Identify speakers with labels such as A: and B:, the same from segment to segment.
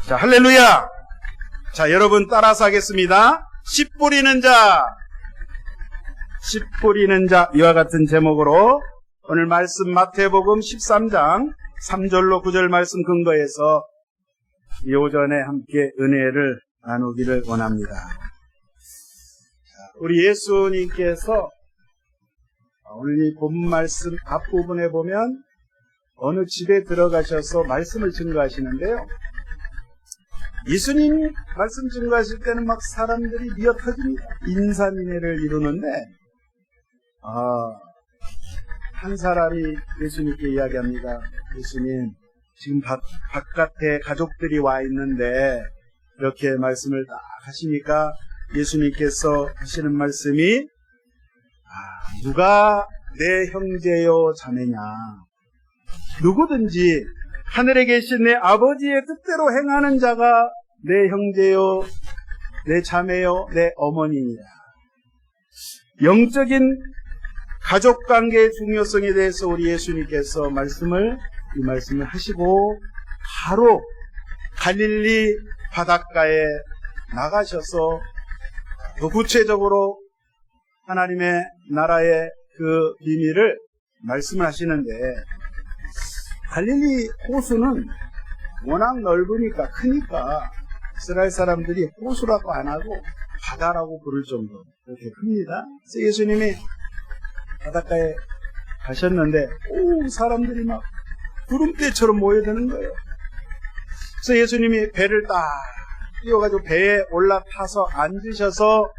A: 자, 할렐루야! 자, 여러분 따라서 하겠습니다. 씨 뿌리는 자, 씨 뿌리는 자, 이와 같은 제목으로 오늘 말씀 마태복음 13장 3절로 9절 말씀 근거해서 이 오전에 함께 은혜를 나누기를 원합니다. 자, 우리 예수님께서 오늘 이 본 말씀 앞부분에 보면 어느 집에 들어가셔서 말씀을 증거하시는데요. 예수님 말씀 증거하실 때는 막 사람들이 미어터집니다. 인산인해를 이루는데 한 사람이 예수님께 이야기합니다. 예수님, 지금 바깥에 가족들이 와 있는데 이렇게 말씀을 딱 하시니까 예수님께서 하시는 말씀이 누가 내 형제요 자매냐, 누구든지 하늘에 계신 내 아버지의 뜻대로 행하는 자가 내 형제요, 내 자매요, 내 어머니니라. 영적인 가족관계의 중요성에 대해서 우리 예수님께서 이 말씀을 하시고 바로 갈릴리 바닷가에 나가셔서 더 구체적으로 하나님의 나라의 그 비밀을 말씀을 하시는데, 갈릴리 호수는 워낙 넓으니까, 크니까 이스라엘 사람들이 호수라고 안 하고 바다라고 부를 정도로 그렇게 큽니다. 그래서 예수님이 바닷가에 가셨는데 사람들이 막 구름대처럼 모여드는 거예요. 그래서 예수님이 배를 딱 띄워가지고 배에 올라타서 앉으셔서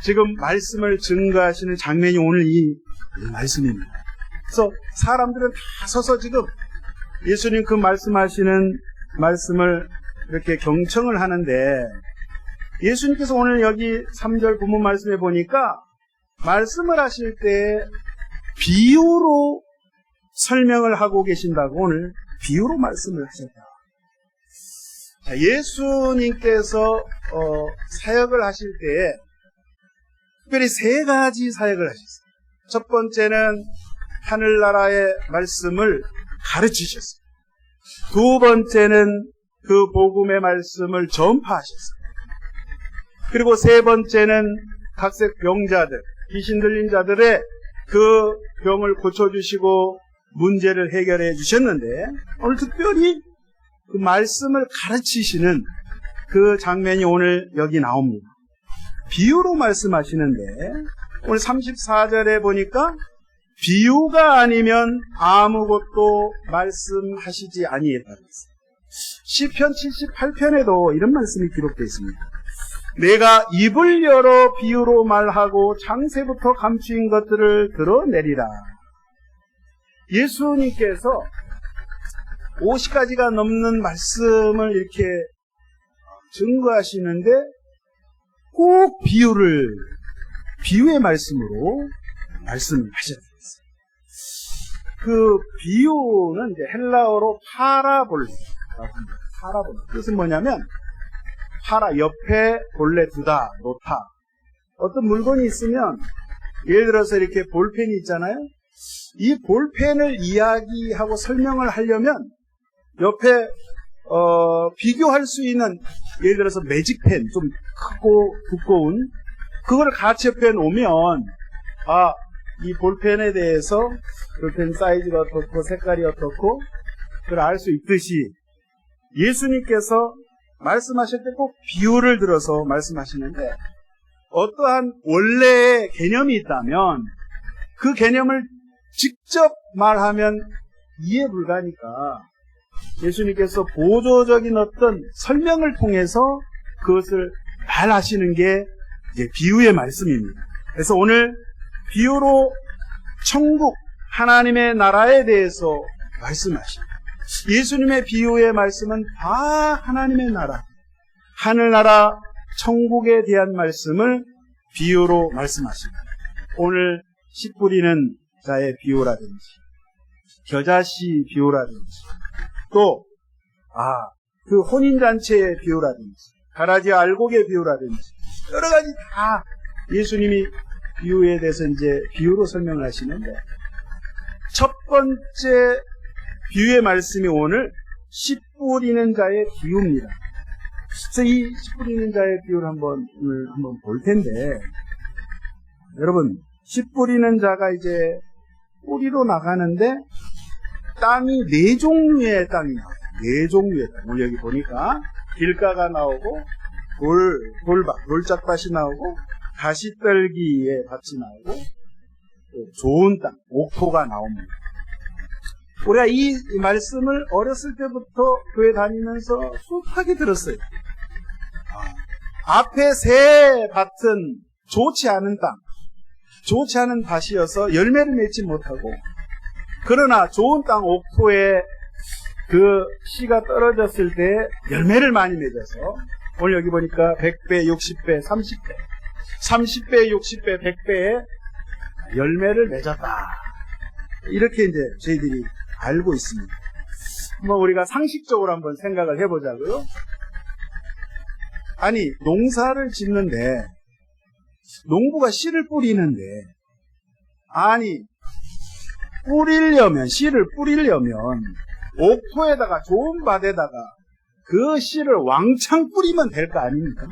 A: 지금 말씀을 증거하시는 장면이 오늘 이 말씀입니다. 그래서 사람들은 다 서서 지금 예수님 그 말씀하시는 말씀을 이렇게 경청을 하는데, 예수님께서 오늘 여기 3절 본문 말씀에 보니까 말씀을 하실 때 비유로 설명을 하고 계신다고, 오늘 비유로 말씀을 하셨다. 자, 예수님께서 사역을 하실 때 특별히 세 가지 사역을 하셨어요. 첫 번째는 하늘나라의 말씀을 가르치셨어요. 두 번째는 그 복음의 말씀을 전파하셨어요. 그리고 세 번째는 각색 병자들, 귀신 들린 자들의 그 병을 고쳐주시고 문제를 해결해 주셨는데, 오늘 특별히 그 말씀을 가르치시는 그 장면이 오늘 여기 나옵니다. 비유로 말씀하시는데, 오늘 34절에 보니까 비유가 아니면 아무것도 말씀하시지 아니했다. 시편 78편에도 이런 말씀이 기록되어 있습니다. 내가 입을 열어 비유로 말하고 창세부터 감추인 것들을 드러내리라. 예수님께서 50가지가 넘는 말씀을 이렇게 증거하시는데 꼭 비유의 말씀으로 말씀을 하셨어요. 그 비유는 이제 헬라어로 파라볼레라고 합니다. 파라볼레. 뜻은 뭐냐면, 옆에 본래 두다, 놓다. 어떤 물건이 있으면, 예를 들어서 이렇게 볼펜이 있잖아요. 이 볼펜을 이야기하고 설명을 하려면 옆에 비교할 수 있는, 예를 들어서 매직펜, 좀 크고 두꺼운 그걸 같이 옆에 놓으면 이 볼펜에 대해서 볼펜 사이즈가 어떻고 색깔이 어떻고 그걸 알 수 있듯이, 예수님께서 말씀하실 때 꼭 비유를 들어서 말씀하시는데, 어떠한 원래의 개념이 있다면 그 개념을 직접 말하면 이해 불가니까 예수님께서 보조적인 어떤 설명을 통해서 그것을 말하시는 게 이제 비유의 말씀입니다. 그래서 오늘 비유로 천국, 하나님의 나라에 대해서 말씀하십니다. 예수님의 비유의 말씀은 다 하나님의 나라, 하늘나라, 천국에 대한 말씀을 비유로 말씀하십니다. 오늘 씨 뿌리는 자의 비유라든지, 겨자씨 비유라든지, 또 그 혼인잔치의 비유라든지, 가라지 알곡의 비유라든지, 여러 가지 다 예수님이 비유에 대해서 이제 비유로 설명을 하시는데, 첫 번째 비유의 말씀이 오늘 씨 뿌리는 자의 비유입니다. 그래서 이 씨 뿌리는 자의 비유를 한번 볼 텐데, 여러분, 씨 뿌리는 자가 이제 뿌리로 나가는데 땅이 4종류의 땅이 나와요. 4종류의 땅. 오늘 여기 보니까 길가가 나오고 돌짝밭이 나오고 가시떨기의 밭이 나오고 좋은 땅, 옥토가 나옵니다. 우리가 이 말씀을 어렸을 때부터 교회 다니면서 수많이 들었어요. 앞에 세 밭은 좋지 않은 땅, 좋지 않은 밭이어서 열매를 맺지 못하고, 그러나 좋은 땅 옥토에 그 씨가 떨어졌을 때 열매를 많이 맺어서, 오늘 여기 보니까 100배, 60배, 30배, 30배, 60배, 100배의 열매를 맺었다. 이렇게 이제 저희들이 알고 있습니다. 한번 우리가 상식적으로 한번 생각을 해보자고요. 아니, 농사를 짓는데, 농부가 씨를 뿌리는데, 아니, 씨를 뿌리려면, 옥토에다가, 좋은 밭에다가, 그 씨를 왕창 뿌리면 될 거 아닙니까?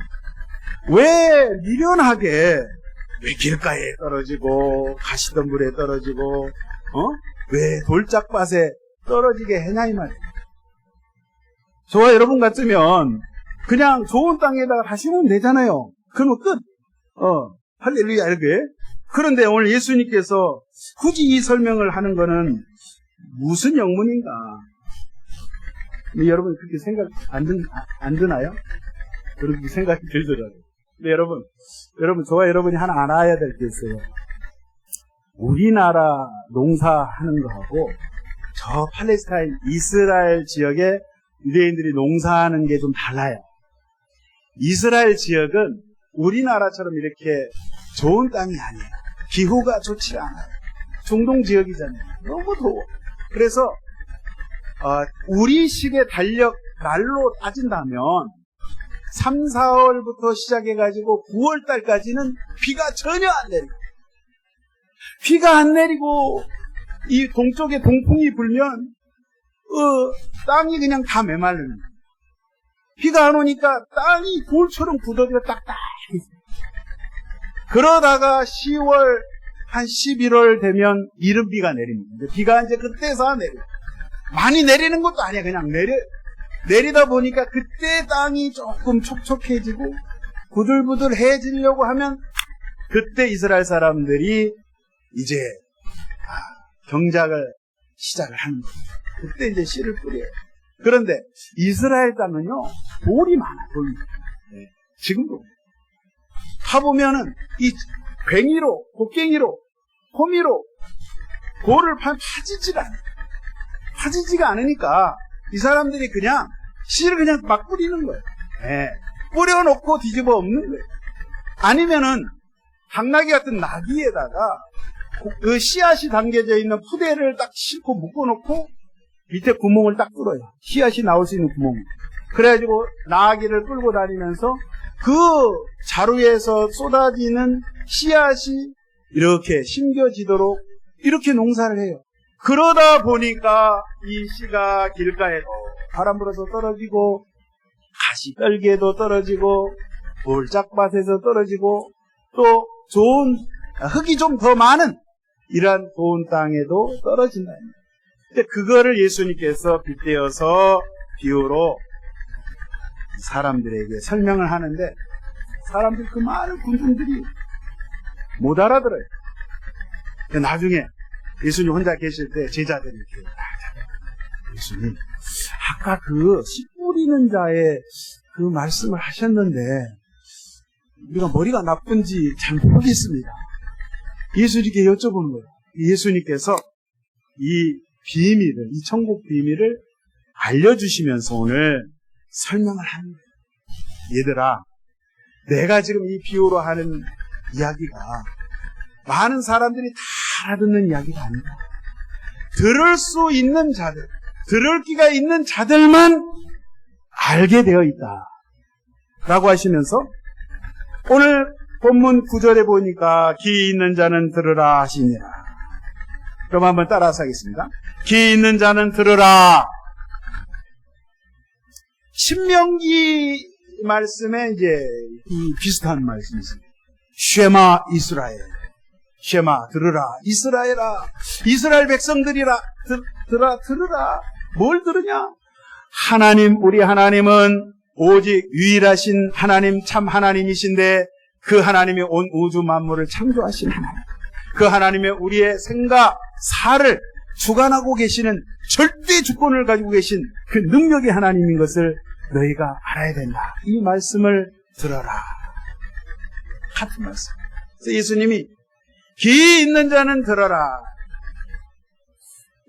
A: 왜 미련하게, 왜 길가에 떨어지고, 가시덤불에 떨어지고, 왜 돌짝밭에 떨어지게 해냐, 이 말이에요. 저와 여러분 같으면, 그냥 좋은 땅에다가 다 심으면 되잖아요. 그러면 끝. 할렐루야, 이렇게. 그런데 오늘 예수님께서 굳이 이 설명을 하는 거는 무슨 영문인가? 여러분 그렇게 생각 안 드나요? 그렇게 생각이 들더라고요. 근데 여러분, 저와 여러분이 하나 알아야 될 게 있어요. 우리나라 농사하는 거하고 저 팔레스타인, 이스라엘 지역의 유대인들이 농사하는 게 좀 달라요. 이스라엘 지역은 우리나라처럼 이렇게 좋은 땅이 아니에요. 기후가 좋지 않아요. 중동 지역이잖아요. 너무 더워. 그래서 우리식의 달력 날로 따진다면 3, 4월부터 시작해가지고 9월 달까지는 비가 전혀 안 내리고, 비가 안 내리고 이 동쪽에 동풍이 불면 땅이 그냥 다 메말르는 거예요. 비가 안 오니까 땅이 돌처럼 굳어지고 딱딱해져. 그러다가 10월, 한 11월 되면 이른 비가 내립니다. 비가 이제 그때서 내려요. 많이 내리는 것도 아니야. 그냥 내리다 보니까 그때 땅이 조금 촉촉해지고 부들부들해지려고 하면 그때 이스라엘 사람들이 이제 경작을 시작을 하는 거예요. 그때 이제 씨를 뿌려요. 그런데 이스라엘 땅은요, 돌이 많아, 돌이. 네, 지금도. 파보면은, 이 괭이로, 곡괭이로, 호미로, 돌을 파지지가 않으니까, 이 사람들이 그냥, 씨를 그냥 막 뿌리는 거예요. 네, 뿌려놓고 뒤집어 엎는 거예요. 아니면은, 당나귀 같은 나귀에다가, 그 씨앗이 담겨져 있는 푸대를 딱 싣고 묶어놓고, 밑에 구멍을 딱 뚫어요. 씨앗이 나올 수 있는 구멍. 그래가지고 나귀를 끌고 다니면서 그 자루에서 쏟아지는 씨앗이 이렇게 심겨지도록 이렇게 농사를 해요. 그러다 보니까 이 씨가 길가에도 바람 불어서 떨어지고, 가시떨기에도 떨어지고, 돌짝밭에서 떨어지고, 또 좋은 흙이 좀 더 많은 이러한 좋은 땅에도 떨어진다. 근데 그거를 예수님께서 빗대어서 비유로 사람들에게 설명을 하는데, 사람들 그 많은 군중들이 못 알아들어요. 나중에 예수님 혼자 계실 때 제자들이 이렇게, 예수님, 아까 그 씨 뿌리는 자의 그 말씀을 하셨는데 우리가 머리가 나쁜지 잘 모르겠습니다. 예수님께 여쭤보는 거예요. 예수님께서 이 비밀을, 이 천국 비밀을 알려주시면서 오늘 설명을 하는 거예요. 얘들아, 내가 지금 이 비유로 하는 이야기가 많은 사람들이 다 알아듣는 이야기가 아니다. 들을 수 있는 자들, 들을 귀가 있는 자들만 알게 되어 있다 라고 하시면서 오늘 본문 9절에 보니까 귀 있는 자는 들으라 하시니라. 그럼 한번 따라서 하겠습니다. 귀 있는 자는 들으라. 신명기 말씀에 이제 이 비슷한 말씀이 있습니다. 쉐마 이스라엘. 쉐마 들으라. 이스라엘아. 이스라엘 백성들이라. 들으라. 뭘 들으냐? 하나님, 우리 하나님은 오직 유일하신 하나님, 참 하나님이신데 그 하나님이 온 우주 만물을 창조하신 하나님. 그 하나님의 우리의 생과 사를 주관하고 계시는 절대 주권을 가지고 계신 그 능력의 하나님인 것을 너희가 알아야 된다. 이 말씀을 들어라. 같은 말씀. 그래서 예수님이 귀 있는 자는 들어라.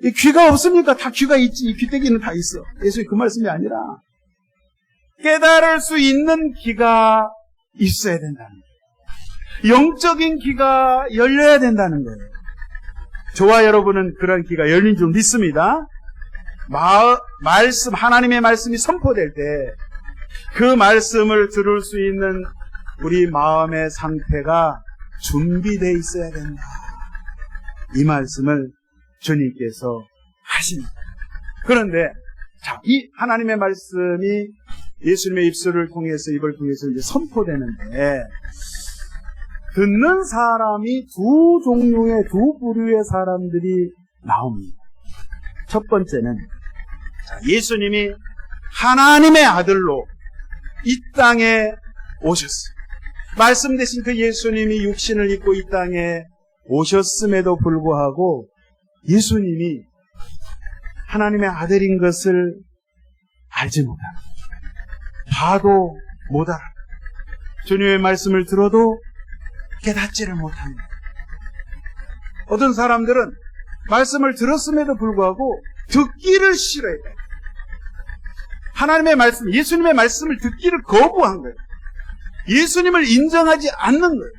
A: 이 귀가 없습니까? 다 귀가 있지. 이 귀때기는 다 있어. 예수님 그 말씀이 아니라 깨달을 수 있는 귀가 있어야 된다는 거예요. 영적인 귀가 열려야 된다는 거예요. 저와 여러분은 그런 귀가 열린 줄 믿습니다. 말씀, 하나님의 말씀이 선포될 때 그 말씀을 들을 수 있는 우리 마음의 상태가 준비되어 있어야 된다. 이 말씀을 주님께서 하십니다. 그런데 자, 이 하나님의 말씀이 예수님의 입술을 통해서, 입을 통해서 이제 선포되는데 듣는 사람이 두 종류의, 두 부류의 사람들이 나옵니다. 첫 번째는 예수님이 하나님의 아들로 이 땅에 오셨어요. 말씀 대신 그 예수님이 육신을 입고 이 땅에 오셨음에도 불구하고 예수님이 하나님의 아들인 것을 알지 못합니다. 봐도 못 알아. 주님의 말씀을 들어도 깨닫지를 못합니다. 어떤 사람들은 말씀을 들었음에도 불구하고 듣기를 싫어해요. 하나님의 말씀, 예수님의 말씀을 듣기를 거부한 거예요. 예수님을 인정하지 않는 거예요.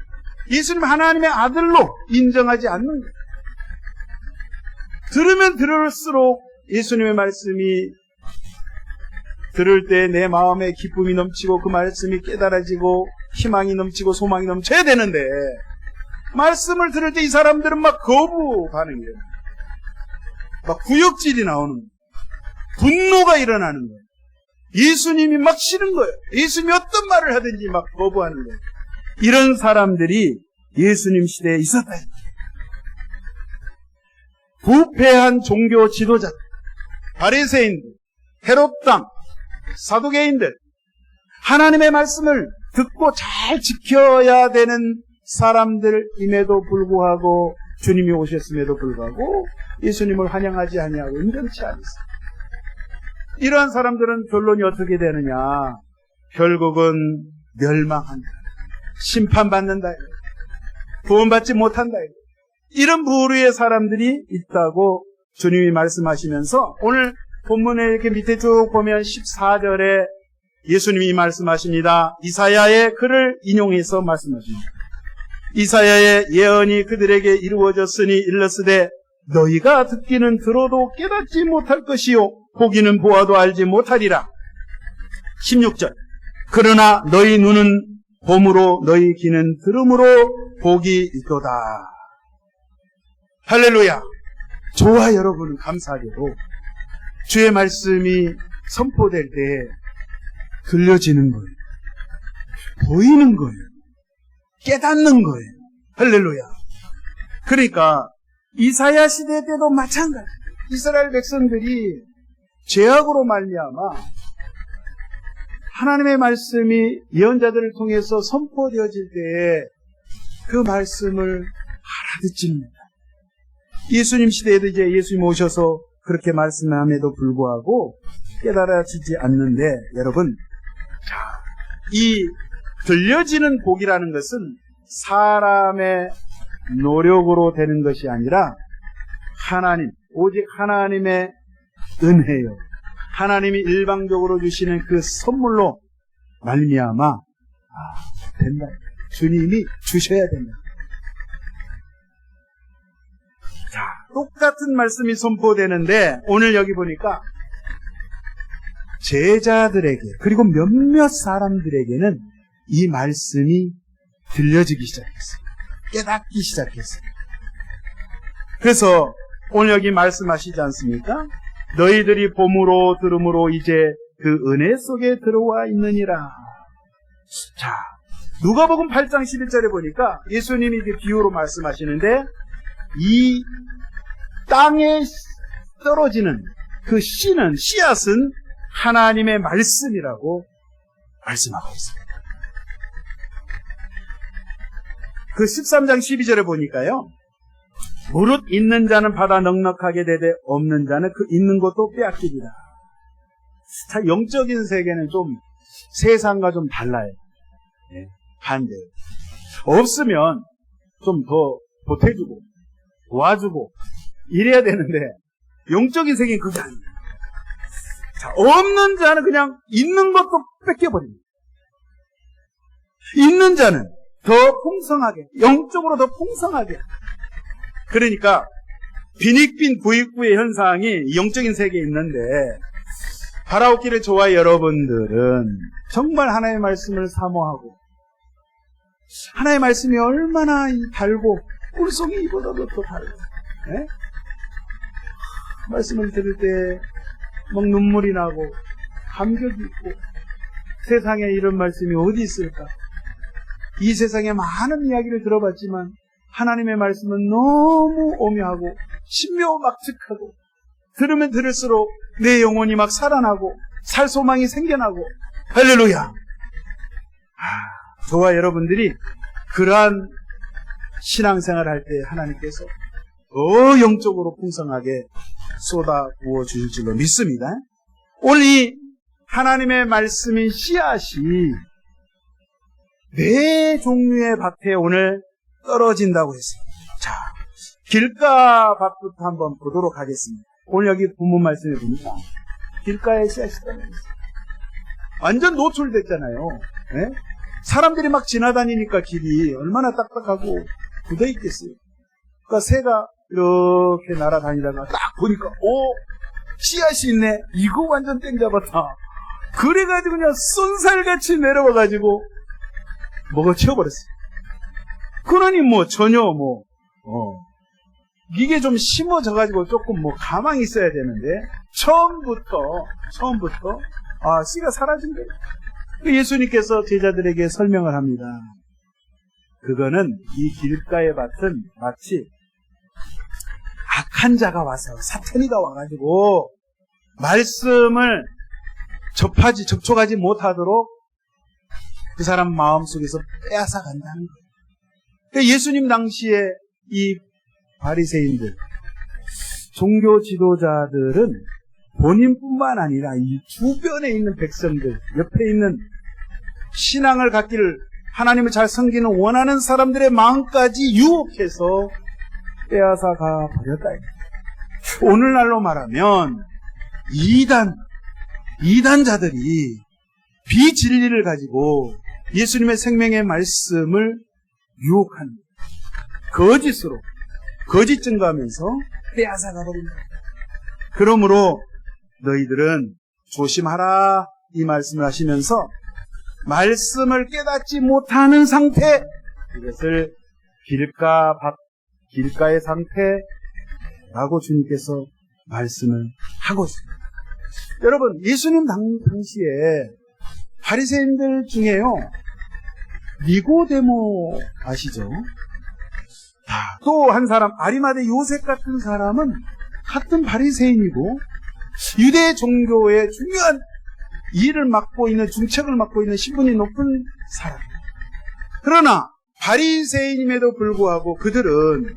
A: 예수님 하나님의 아들로 인정하지 않는 거예요. 들으면 들을수록 예수님의 말씀이 들을 때 내 마음에 기쁨이 넘치고 그 말씀이 깨달아지고 희망이 넘치고 소망이 넘쳐야 되는데 말씀을 들을 때 이 사람들은 막 거부 반응이에요. 막 구역질이 나오는 거예요. 분노가 일어나는 거예요. 예수님이 막 싫은 거예요. 예수님이 어떤 말을 하든지 막 거부하는 거예요. 이런 사람들이 예수님 시대에 있었다. 부패한 종교 지도자, 바리새인들, 헤롯당, 사두개인들, 하나님의 말씀을 듣고 잘 지켜야 되는 사람들임에도 불구하고 주님이 오셨음에도 불구하고 예수님을 환영하지 아니하고 온전치 않았어요. 이러한 사람들은 결론이 어떻게 되느냐? 결국은 멸망한다. 심판받는다. 구원받지 못한다. 이런 부류의 사람들이 있다고 주님이 말씀하시면서 오늘 본문에 이렇게 밑에 쭉 보면 14절에 예수님이 말씀하십니다. 이사야의 글을 인용해서 말씀하십니다. 이사야의 예언이 그들에게 이루어졌으니 일렀으되 너희가 듣기는 들어도 깨닫지 못할 것이요 보기는 보아도 알지 못하리라. 16절 그러나 너희 눈은 봄으로 너희 귀는 들음으로 복이 있도다. 할렐루야. 저와 여러분은 감사하게도 주의 말씀이 선포될 때 들려지는 거예요. 보이는 거예요. 깨닫는 거예요. 할렐루야. 그러니까 이사야 시대 때도 마찬가지. 이스라엘 백성들이 죄악으로 말미암아 하나님의 말씀이 예언자들을 통해서 선포되어질 때에 그 말씀을 알아듣지 못합니다. 예수님 시대에도 이제 예수님 오셔서 그렇게 말씀함에도 불구하고 깨달아지지 않는데 여러분, 이 들려지는 복이라는 것은 사람의 노력으로 되는 것이 아니라 하나님, 오직 하나님의 은혜요. 하나님이 일방적으로 주시는 그 선물로 말미암아 된다. 주님이 주셔야 된다. 자, 똑같은 말씀이 선포되는데 오늘 여기 보니까 제자들에게 그리고 몇몇 사람들에게는 이 말씀이 들려지기 시작했어요. 깨닫기 시작했어요. 그래서 오늘 여기 말씀하시지 않습니까? 너희들이 봄으로 들음으로 이제 그 은혜 속에 들어와 있느니라. 자, 누가복음 8장 11절에 보니까 예수님이 이렇게 비유로 말씀하시는데 이 땅에 떨어지는 그 씨앗은 하나님의 말씀이라고 말씀하고 있습니다. 그 13장 12절에 보니까요. 무릇 있는 자는 받아 넉넉하게 되되 없는 자는 그 있는 것도 빼앗기리라. 자, 영적인 세계는 좀 세상과 좀 달라요. 네, 반대예요. 없으면 좀 더 보태주고 도와주고 이래야 되는데 영적인 세계는 그게 아니에요. 자, 없는 자는 그냥 있는 것도 뺏겨버립니다. 있는 자는 더 풍성하게, 영적으로 더 풍성하게. 그러니까 빈익빈 부익부의 현상이 영적인 세계에 있는데 바라옵기를 좋아해 여러분들은 정말 하나님의 말씀을 사모하고 하나님의 말씀이 얼마나 달고 꿀송이 이보다도 더 달고 네? 말씀을 들을 때 막 눈물이 나고 감격이 있고 세상에 이런 말씀이 어디 있을까? 이 세상에 많은 이야기를 들어봤지만 하나님의 말씀은 너무 오묘하고 신묘막측하고 들으면 들을수록 내 영혼이 막 살아나고 살 소망이 생겨나고 할렐루야. 저와 여러분들이 그러한 신앙생활을 할 때 하나님께서 더 영적으로 풍성하게 쏟아 부어 주실 줄로 믿습니다. 오늘 이 하나님의 말씀인 씨앗이 네 종류의 밭에 오늘 떨어진다고 했어요. 자, 길가밭부터 한번 보도록 하겠습니다. 오늘 여기 본문 말씀에 보니까 길가에 씨앗이 떨어졌어요. 완전 노출됐잖아요. 네? 사람들이 막 지나다니니까 길이 얼마나 딱딱하고 굳어있겠어요. 그러니까 새가 이렇게 날아다니다가 딱 보니까 씨앗이 있네. 이거 완전 땡 잡았다. 그래가지고 그냥 쏜살같이 내려와가지고 먹어치워버렸어요. 그러니 전혀 이게 좀 심어져가지고 조금 가망이 있어야 되는데 처음부터 씨가 사라진 거예요. 예수님께서 제자들에게 설명을 합니다. 그거는 이 길가의 밭은 마치 악한 자가 와서 사탄이가 와가지고 말씀을 접촉하지 못하도록 그 사람 마음속에서 빼앗아 간다는 거예요. 예수님 당시에 이 바리새인들, 종교 지도자들은 본인뿐만 아니라 이 주변에 있는 백성들, 옆에 있는 신앙을 갖기를 하나님을 잘 섬기는 원하는 사람들의 마음까지 유혹해서 빼앗아 가버렸다. 오늘날로 말하면 이단자들이 비진리를 가지고 예수님의 생명의 말씀을 유혹하는 거짓으로 거짓 증거하면서 빼앗아 가버린다. 그러므로 너희들은 조심하라 이 말씀을 하시면서 말씀을 깨닫지 못하는 상태, 이것을 길가의 상태라고 주님께서 말씀을 하고 있습니다. 여러분, 예수님 당시에 바리새인들 중에요, 니고데모 아시죠? 또 한 사람, 아리마대 요셉 같은 사람은 같은 바리새인이고 유대 종교의 중요한 일을 맡고 있는, 중책을 맡고 있는 신분이 높은 사람이에요. 그러나 바리새인임에도 불구하고 그들은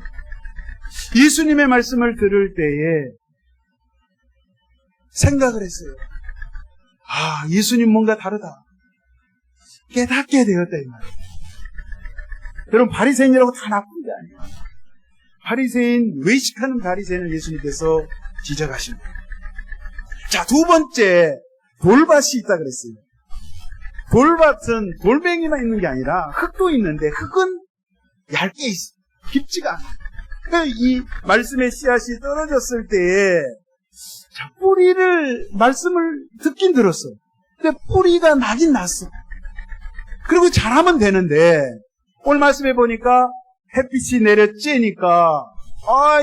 A: 예수님의 말씀을 들을 때에 생각을 했어요. 예수님 뭔가 다르다. 깨닫게 되었다 이 말이에요. 여러분, 바리새인이라고 다 나쁜 게 아니에요. 바리새인, 외식하는 바리새인을 예수님께서 지적하십니다. 자, 두 번째, 돌밭이 있다 그랬어요. 돌밭은 돌멩이만 있는 게 아니라 흙도 있는데 흙은 얇게 있어. 깊지가 않아. 그러니까 이 말씀의 씨앗이 떨어졌을 때에 뿌리를, 말씀을 듣긴 들었어. 근데 뿌리가 나긴 났어. 그리고 자라면 되는데 오늘 말씀해 보니까 햇빛이 내려 쬐니까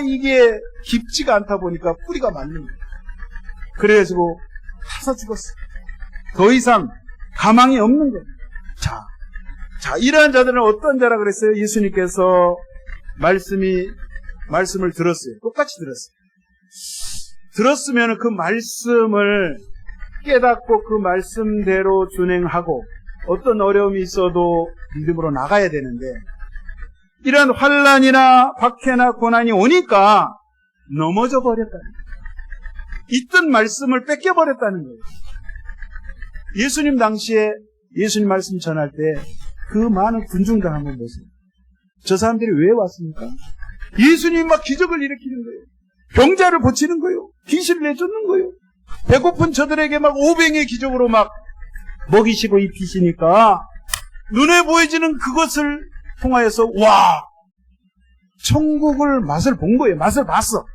A: 이게 깊지가 않다 보니까 뿌리가 말린 거야. 그래가지고 타서 죽었어. 더 이상 가망이 없는 거예요. 자, 이러한 자들은 어떤 자라 그랬어요? 예수님께서 말씀을 들었어요. 똑같이 들었어요. 들었으면 그 말씀을 깨닫고 그 말씀대로 준행하고 어떤 어려움이 있어도 믿음으로 나가야 되는데, 이런 환난이나 박해나 고난이 오니까 넘어져 버렸다는 거예요. 있던 말씀을 뺏겨버렸다는 거예요. 예수님 당시에 예수님 말씀 전할 때 그 많은 군중들 한번 보세요. 저 사람들이 왜 왔습니까? 예수님 막 기적을 일으키는 거예요. 병자를 고치는 거예요. 귀신을 내쫓는 거예요. 배고픈 저들에게 막 오병의 기적으로 막 먹이시고 입히시니까 눈에 보여지는 그것을 통하여서 와, 천국을 맛을 본 거예요. 맛을 봤어.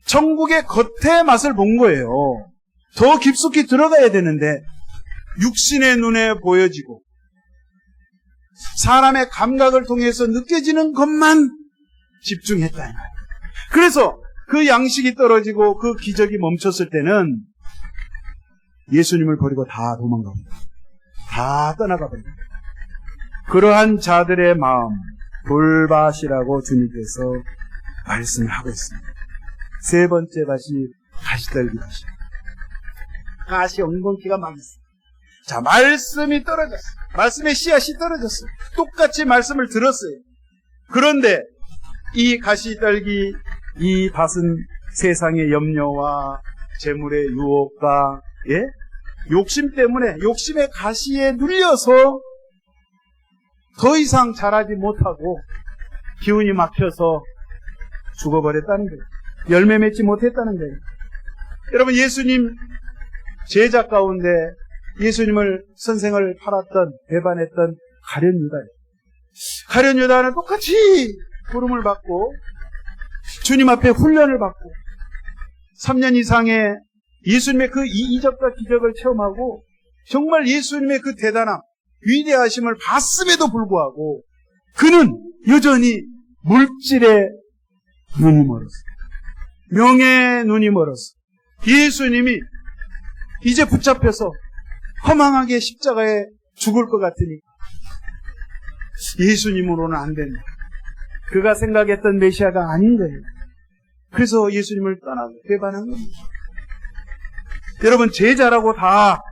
A: 천국의 겉에 맛을 본 거예요. 더 깊숙이 들어가야 되는데 육신의 눈에 보여지고 사람의 감각을 통해서 느껴지는 것만 집중했다는 거예요. 그래서 그 양식이 떨어지고 그 기적이 멈췄을 때는 예수님을 버리고 다 도망갑니다. 다 떠나가버립니다. 그러한 자들의 마음 돌밭이라고 주님께서 말씀을 하고 있습니다. 세 번째 밭이 가시떨기 밭입니다. 가시 엉겅퀴가 막 있어요. 자, 말씀이 떨어졌어요. 말씀의 씨앗이 떨어졌어요. 똑같이 말씀을 들었어요. 그런데 이 가시떨기, 이 밭은 세상의 염려와 재물의 유혹과 욕심 때문에 욕심의 가시에 눌려서 더 이상 자라지 못하고 기운이 막혀서 죽어버렸다는 거예요. 열매 맺지 못했다는 거예요. 여러분, 예수님 제자 가운데 예수님을 선생을 팔았던, 배반했던 가룟 유다예요. 가룟 유다는 똑같이 부름을 받고 주님 앞에 훈련을 받고 3년 이상의 예수님의 그 이적과 기적을 체험하고 정말 예수님의 그 대단함, 위대하심을 봤음에도 불구하고 그는 여전히 물질에 눈이 멀었어요. 명예에 눈이 멀었어요. 예수님이 이제 붙잡혀서 허망하게 십자가에 죽을 것 같으니 예수님으로는 안 된다. 그가 생각했던 메시아가 아닌 거예요. 그래서 예수님을 떠나고 배반한 겁니다. 여러분, 제자라고 다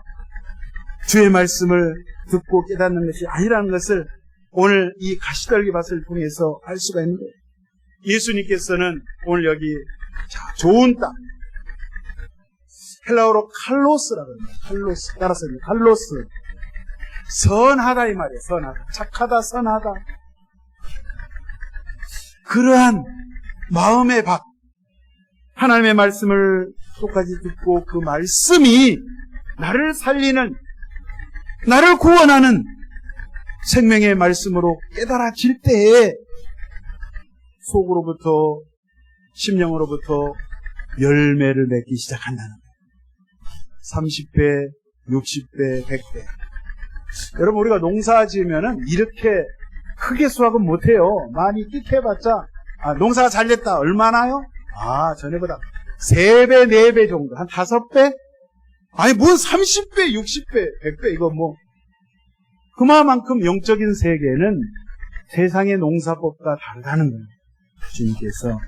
A: 주의 말씀을 듣고 깨닫는 것이 아니라는 것을 오늘 이 가시떨기 밭을 통해서 알 수가 있는 거예요. 예수님께서는 오늘 여기 좋은 땅, 헬라어로 칼로스라고 합니다. 칼로스, 따라서 칼로스, 선하다 이 말이에요. 선하다, 착하다, 선하다. 그러한 마음의 밭, 하나님의 말씀을 똑같이 듣고 그 말씀이 나를 살리는, 나를 구원하는 생명의 말씀으로 깨달아질 때에 속으로부터, 심령으로부터 열매를 맺기 시작한다는 거예요. 30배, 60배, 100배. 여러분, 우리가 농사 지으면은 이렇게 크게 수확은 못해요. 많이 끽해봤자, 농사가 잘 됐다. 얼마나요? 전에보다 3배, 4배 정도. 한 5배? 아니, 뭔 30배, 60배, 100배, 이거 뭐. 그만큼 영적인 세계는 세상의 농사법과 다르다는 거예요. 주님께서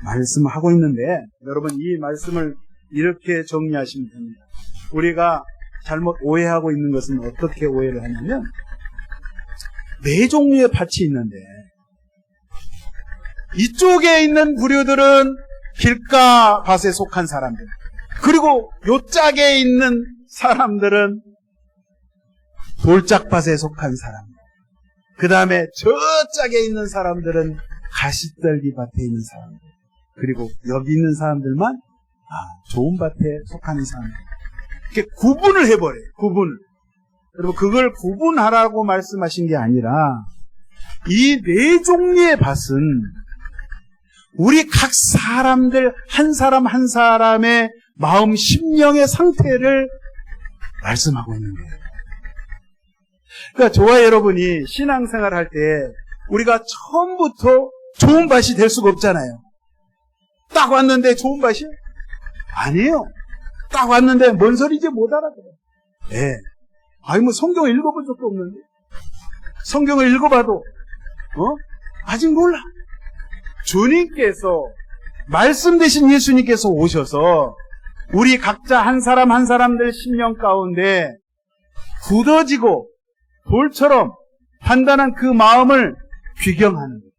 A: 말씀하고 있는데, 여러분, 이 말씀을 이렇게 정리하시면 됩니다. 우리가 잘못 오해하고 있는 것은 어떻게 오해를 하냐면, 4종류의 밭이 있는데, 이쪽에 있는 부류들은 길가 밭에 속한 사람들, 그리고 요짝에 있는 사람들은 돌짝밭에 속한 사람들, 그 다음에 저짝에 있는 사람들은 가시떨기 밭에 있는 사람들, 그리고 여기 있는 사람들만 좋은 밭에 속하는 사람들. 이렇게 구분을 해버려요. 구분을. 여러분, 그걸 구분하라고 말씀하신 게 아니라 이 4종류의 밭은 우리 각 사람들 한 사람 한 사람의 마음, 심령의 상태를 말씀하고 있는 거예요. 그러니까 저와 여러분이 신앙생활 할 때 우리가 처음부터 좋은 밭이 될 수가 없잖아요. 딱 왔는데 좋은 밭이? 아니에요. 딱 왔는데 뭔 소리인지 못 알아들어요. 예. 아니 뭐 성경을 읽어본 적도 없는데 성경을 읽어봐도 아직 몰라. 주님께서 말씀 되신 예수님께서 오셔서 우리 각자 한 사람 한 사람들 심령 가운데 굳어지고 돌처럼 단단한 그 마음을 귀경하는 거예요.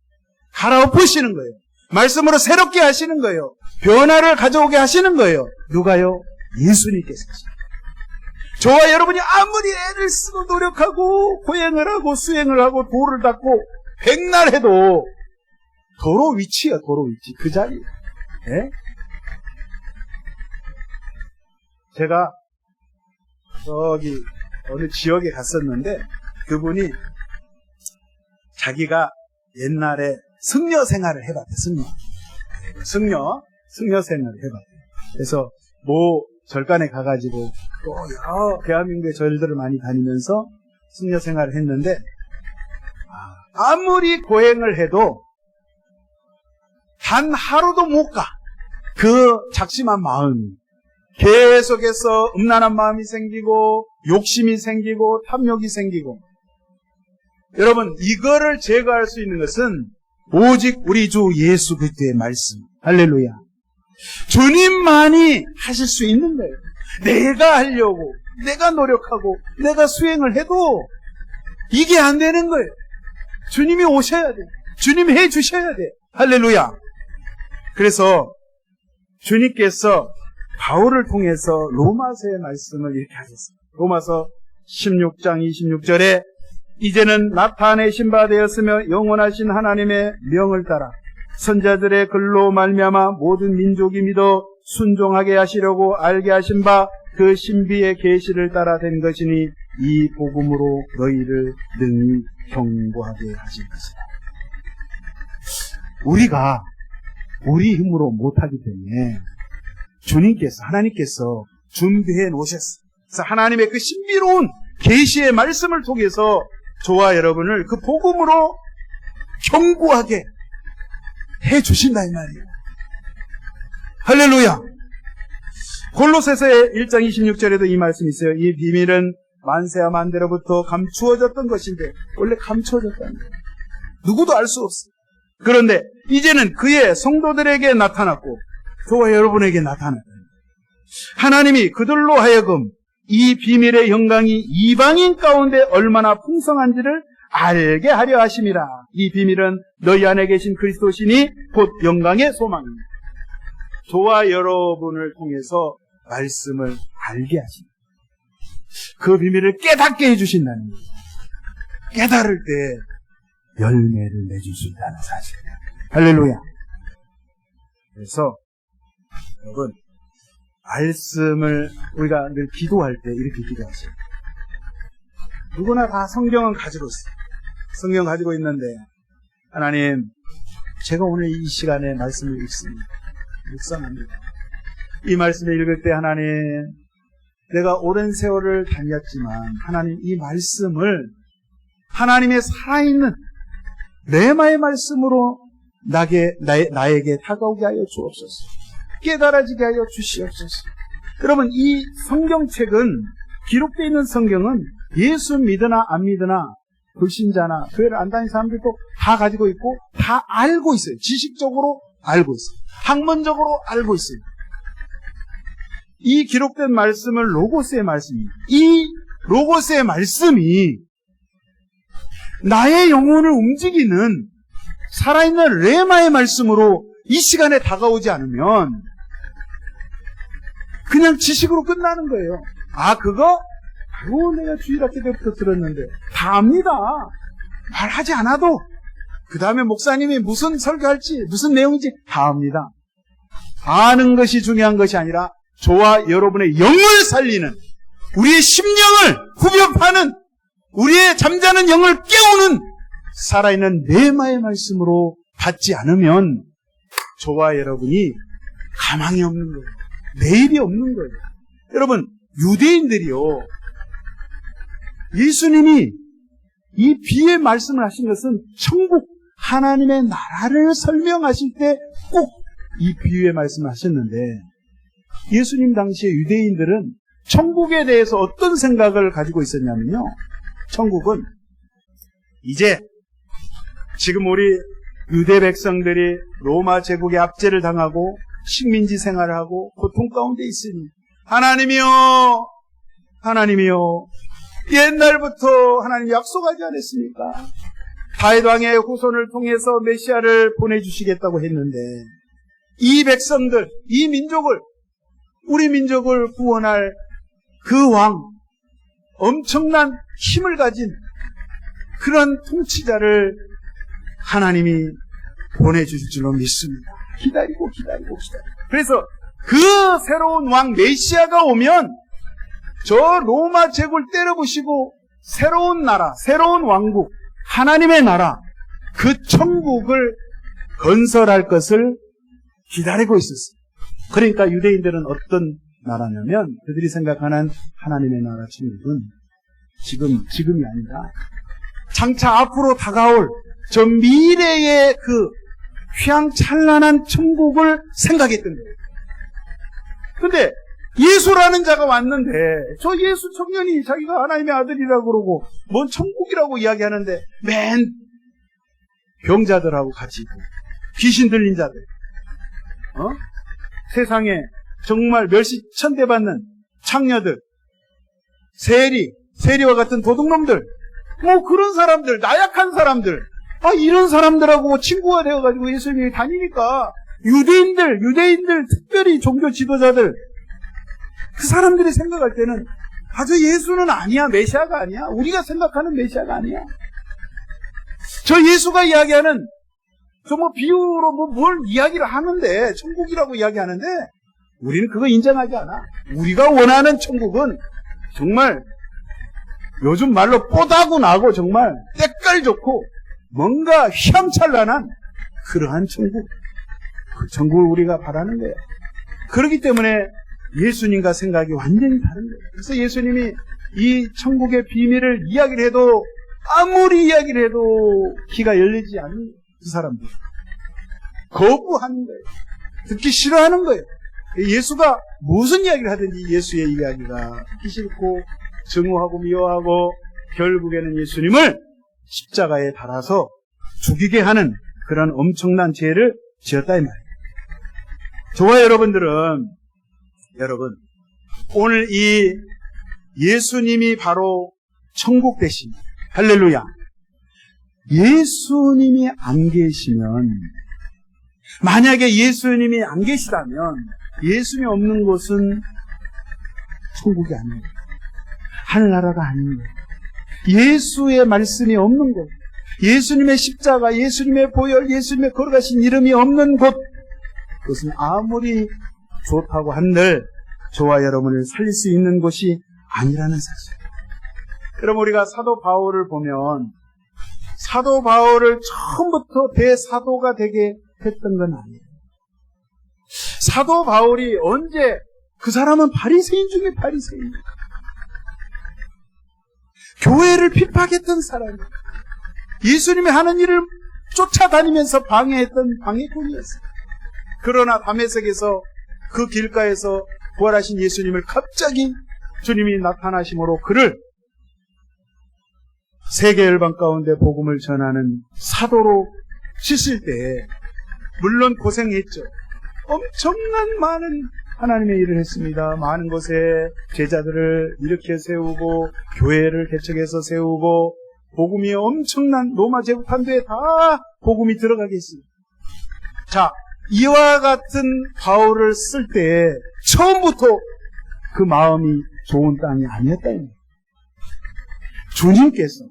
A: 갈아엎으시는 거예요. 말씀으로 새롭게 하시는 거예요. 변화를 가져오게 하시는 거예요. 누가요? 예수님께서. 저와 여러분이 아무리 애를 쓰고 노력하고 고행을 하고 수행을 하고 도를 닦고 백날 해도 도로 위치야, 도로 위치. 그 자리. 예? 제가 저기 어느 지역에 갔었는데 그분이 자기가 옛날에 승려 생활을 해봤대. 승려 생활을 해봤대. 그래서 뭐 절간에 가가지고 또 여러 대한민국의 절들을 많이 다니면서 승려 생활을 했는데 아무리 고행을 해도 단 하루도 못 가. 그 작심한 마음이 계속해서 음란한 마음이 생기고 욕심이 생기고 탐욕이 생기고. 여러분, 이거를 제거할 수 있는 것은 오직 우리 주 예수 그리스도의 말씀. 할렐루야. 주님만이 하실 수 있는 거예요. 내가 하려고, 내가 노력하고, 내가 수행을 해도 이게 안 되는 거예요. 주님이 오셔야 돼. 주님이 해 주셔야 돼. 할렐루야. 그래서 주님께서 바울을 통해서 로마서의 말씀을 이렇게 하셨어요. 로마서 16장 26절에 이제는 나타내신 바 되었으며 영원하신 하나님의 명을 따라 선자들의 글로 말미암아 모든 민족이 믿어 순종하게 하시려고 알게 하신 바 그 신비의 계시를 따라 된 것이니 이 복음으로 너희를 능히 경고하게 하신 것이다. 우리가 우리 힘으로 못하기 때문에 주님께서, 하나님께서 준비해 놓으셨어요. 그래서 하나님의 그 신비로운 계시의 말씀을 통해서 저와 여러분을 그 복음으로 경고하게 해 주신다 이 말이에요. 할렐루야. 골로새서의 1장 26절에도 이 말씀이 있어요. 이 비밀은 만세와 만대로부터 감추어졌던 것인데 원래 감추어졌다는 거예요. 누구도 알 수 없어요. 그런데 이제는 그의 성도들에게 나타났고 저와 여러분에게 나타났다. 하나님이 그들로 하여금 이 비밀의 영광이 이방인 가운데 얼마나 풍성한지를 알게 하려 하심이라. 이 비밀은 너희 안에 계신 그리스도시니 곧 영광의 소망입니다. 저와 여러분을 통해서 말씀을 알게 하십니다. 그 비밀을 깨닫게 해주신다는 거예요. 깨달을 때 열매를 내줄 수 있다는 사실이에요. 할렐루야. 그래서 여러분, 말씀을 우리가 늘 기도할 때 이렇게 기도하세요. 누구나 다 성경은 가지고 있어요. 성경 가지고 있는데 하나님, 제가 오늘 이 시간에 말씀을 읽습니다. 묵상합니다. 이 말씀을 읽을 때 하나님, 내가 오랜 세월을 다녔지만 하나님 이 말씀을 하나님의 살아있는 레마의 말씀으로 나에게 다가오게 하여 주옵소서. 깨달아지게 하여 주시옵소서. 여러분, 이 성경책은, 기록되어 있는 성경은 예수 믿으나 안 믿으나 불신자나 교회를 안 다니는 사람들도 다 가지고 있고 다 알고 있어요. 지식적으로 알고 있어요. 학문적으로 알고 있어요. 이 기록된 말씀을 로고스의 말씀입니다. 이 로고스의 말씀이 나의 영혼을 움직이는 살아있는 레마의 말씀으로 이 시간에 다가오지 않으면 그냥 지식으로 끝나는 거예요. 그거? 내가 주일학교 때부터 들었는데 다 압니다. 말하지 않아도 그 다음에 목사님이 무슨 설교할지 무슨 내용인지 다 압니다. 아는 것이 중요한 것이 아니라 저와 여러분의 영을 살리는, 우리의 심령을 후벼파는, 우리의 잠자는 영을 깨우는 살아있는 레마의 말씀으로 받지 않으면 저와 여러분이 가망이 없는 거예요. 내일이 없는 거예요. 여러분, 유대인들이요, 예수님이 이 비의 말씀을 하신 것은 천국 하나님의 나라를 설명하실 때 꼭 이 비유의 말씀을 하셨는데 예수님 당시에 유대인들은 천국에 대해서 어떤 생각을 가지고 있었냐면요. 천국은 이제 지금 우리 유대 백성들이 로마 제국의 압제를 당하고 식민지 생활을 하고 고통 가운데 있으니 하나님이요 옛날부터 하나님 약속하지 않았습니까? 다윗 왕의 후손을 통해서 메시아를 보내주시겠다고 했는데 이 백성들, 이 민족을, 우리 민족을 구원할 그 왕, 엄청난 힘을 가진 그런 통치자를 하나님이 보내주실 줄로 믿습니다. 기다리고. 그래서 그 새로운 왕 메시아가 오면 저 로마 제국을 때려부시고 새로운 나라, 새로운 왕국, 하나님의 나라, 그 천국을 건설할 것을 기다리고 있었어요. 그러니까 유대인들은 어떤 나라냐면 그들이 생각하는 하나님의 나라 천국은 지금이 아니라 장차 앞으로 다가올 저 미래의 그 휘황찬란한 천국을 생각했던 거예요. 근데 예수라는 자가 왔는데 저 예수 청년이 자기가 하나님의 아들이라고 그러고 뭔 천국이라고 이야기하는데 맨 병자들하고 같이 있고 귀신 들린 자들, 세상에 정말 멸시천대받는 창녀들, 세리와 같은 도둑놈들, 뭐 그런 사람들, 나약한 사람들, 이런 사람들하고 친구가 되어가지고 예수님이 다니니까 유대인들 특별히 종교 지도자들, 그 사람들이 생각할 때는 저 예수는 아니야, 메시아가 아니야, 우리가 생각하는 메시아가 아니야. 저 예수가 이야기하는 저 비유로 뭘 이야기를 하는데 천국이라고 이야기하는데 우리는 그거 인정하지 않아. 우리가 원하는 천국은 정말 요즘 말로 뽀다구 나고 정말 때깔 좋고 뭔가 휘황찬란한 그러한 천국, 그 천국을 우리가 바라는 거예요. 그렇기 때문에 예수님과 생각이 완전히 다른 거예요. 그래서 예수님이 이 천국의 비밀을 이야기를 해도 아무리 이야기를 해도 귀가 열리지 않는 그 사람들 거부하는 거예요. 듣기 싫어하는 거예요. 예수가 무슨 이야기를 하든지 예수의 이야기가 듣기 싫고 증오하고 미워하고 결국에는 예수님을 십자가에 달아서 죽이게 하는 그런 엄청난 죄를 지었다 이 말이에요. 저와 여러분 오늘 이 예수님이 바로 천국 대신, 할렐루야, 예수님이 안 계시면, 만약에 예수님이 안 계시다면 예수님이 없는 곳은 천국이 아니에요. 하늘나라가 아니에요. 예수의 말씀이 없는 곳, 예수님의 십자가, 예수님의 보혈, 예수님의 걸어가신 이름이 없는 곳, 그것은 아무리 좋다고 한들 저와 여러분을 살릴 수 있는 곳이 아니라는 사실. 그럼 우리가 사도 바울을 보면 사도 바울을 처음부터 대사도가 되게 했던 건 아니에요. 사도 바울이 언제, 그 사람은 바리새인 중에 바리새인, 교회를 핍박했던 사람이에요. 예수님이 하는 일을 쫓아다니면서 방해했던 방해꾼이었어요. 그러나 다메섹에서 그 길가에서 부활하신 예수님을 갑자기 주님이 나타나심으로 그를 세계 열방 가운데 복음을 전하는 사도로 쓰실 때 물론 고생했죠. 엄청난 많은 하나님의 일을 했습니다. 많은 곳에 제자들을 일으켜 세우고 교회를 개척해서 세우고 복음이 엄청난 로마 제국 판도에 다 복음이 들어가게 했습니다. 자, 이와 같은 바울을 쓸 때 처음부터 그 마음이 좋은 땅이 아니었다. 주님께서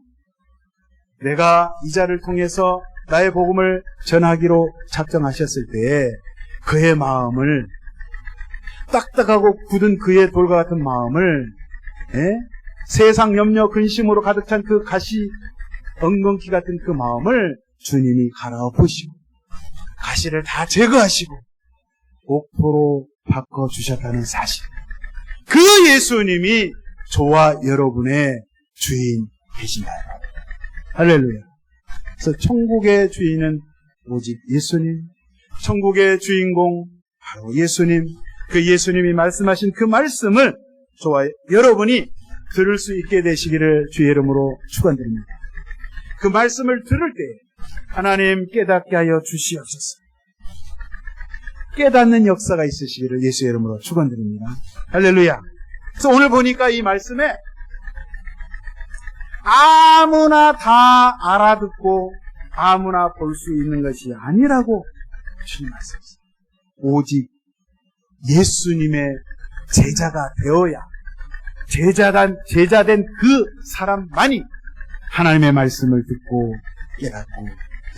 A: 내가 이 자를 통해서 나의 복음을 전하기로 작정하셨을 때 그의 마음을, 딱딱하고 굳은 그의 돌과 같은 마음을, 세상 염려 근심으로 가득 찬 그 가시 엉겅퀴 같은 그 마음을 주님이 갈아엎으시고 가시를 다 제거하시고 옥토로 바꿔주셨다는 사실. 그 예수님이 저와 여러분의 주인 되신다. 할렐루야. 그래서 천국의 주인은 오직 예수님, 천국의 주인공 바로 예수님, 그 예수님이 말씀하신 그 말씀을 저와 여러분이 들을 수 있게 되시기를 주의 이름으로 축원드립니다. 그 말씀을 들을 때 하나님 깨닫게 하여 주시옵소서. 깨닫는 역사가 있으시기를 예수의 이름으로 축원드립니다. 할렐루야. 그래서 오늘 보니까 이 말씀에 아무나 다 알아듣고 아무나 볼 수 있는 것이 아니라고 주님 말씀하셨어요. 오직 예수님의 제자가 되어야 제자된 그 사람만이 하나님의 말씀을 듣고 깨닫고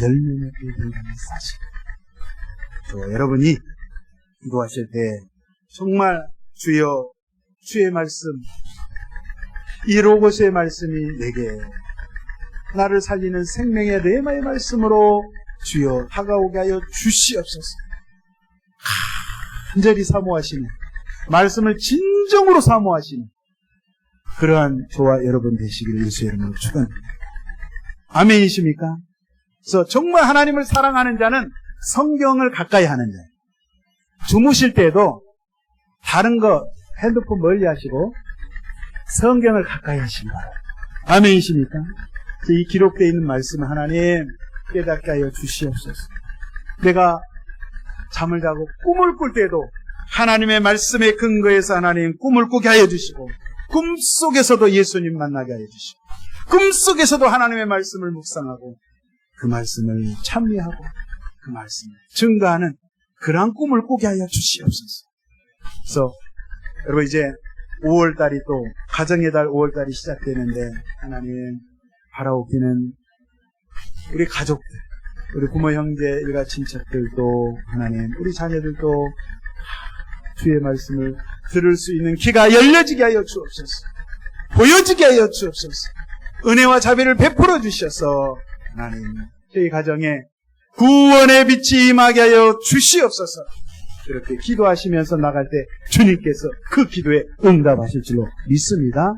A: 열매 맺게 된다는 사실. 저 여러분이 기도하실 때 정말 주여 주의 말씀, 이 로고스의 말씀이 내게 나를 살리는 생명의 레마의 말씀으로 주여 다가오게 하여 주시옵소서. 간절히 사모하시는, 말씀을 진정으로 사모하시는 그러한 저와 여러분 되시기를 예수의 이름으로 축원합니다. 아멘이십니까? 그래서 정말 하나님을 사랑하는 자는 성경을 가까이 하는 자예요. 주무실 때도 다른 거 핸드폰 멀리 하시고 성경을 가까이 하시기 바랍니다. 아멘이십니까? 이 기록되어 있는 말씀을 하나님 깨닫게 하여 주시옵소서. 내가 잠을 자고 꿈을 꿀 때도 하나님의 말씀에 근거해서 하나님 꿈을 꾸게 하여 주시고, 꿈속에서도 예수님 만나게 하여 주시고, 꿈속에서도 하나님의 말씀을 묵상하고 그 말씀을 찬미하고 그 말씀을 증거하는 그러한 꿈을 꾸게 하여 주시옵소서. 그래서 여러분 이제 5월달이 또 가정의 달 5월달이 시작되는데 하나님 바라옵기는 우리 가족들, 우리 부모 형제 일가 친척들도 하나님 우리 자녀들도 주의 말씀을 들을 수 있는 귀가 열려지게 하여 주옵소서. 보여지게 하여 주옵소서. 은혜와 자비를 베풀어 주셔서 하나님 저희 가정에 구원의 빛이 임하게 하여 주시옵소서. 이렇게 기도하시면서 나갈 때 주님께서 그 기도에 응답하실 줄로 믿습니다.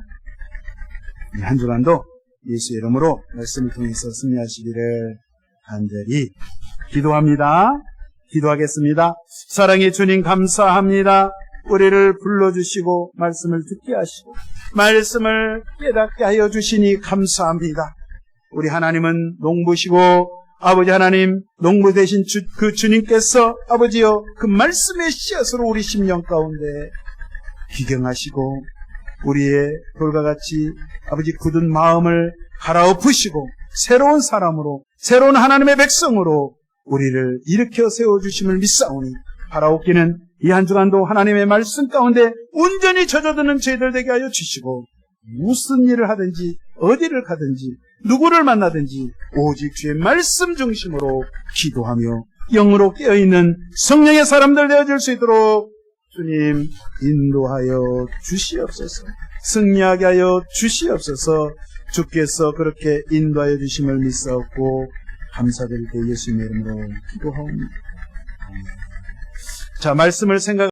A: 한 주간도 예수의 이름으로 말씀을 통해서 승리하시기를 간절히 기도합니다. 기도하겠습니다. 사랑의 주님 감사합니다. 우리를 불러주시고 말씀을 듣게 하시고 말씀을 깨닫게 하여 주시니 감사합니다. 우리 하나님은 농부시고 아버지 하나님 농부 되신 그 주님께서 아버지여 그 말씀의 씨앗으로 우리 심령 가운데 기경하시고 우리의 돌과 같이 아버지 굳은 마음을 갈아엎으시고 새로운 사람으로 새로운 하나님의 백성으로 우리를 일으켜 세워주심을 믿사오니 바라옵기는 이 한 주간도 하나님의 말씀 가운데 온전히 젖어드는 저희들 되게 하여 주시고 무슨 일을 하든지 어디를 가든지 누구를 만나든지 오직 주의 말씀 중심으로 기도하며 영으로 깨어있는 성령의 사람들 되어질 수 있도록 주님 인도하여 주시옵소서. 승리하게 하여 주시옵소서. 주께서 그렇게 인도하여 주심을 믿사옵고 감사드릴 때 예수님의 이름으로 기도하옵니다. 자, 말씀을 생각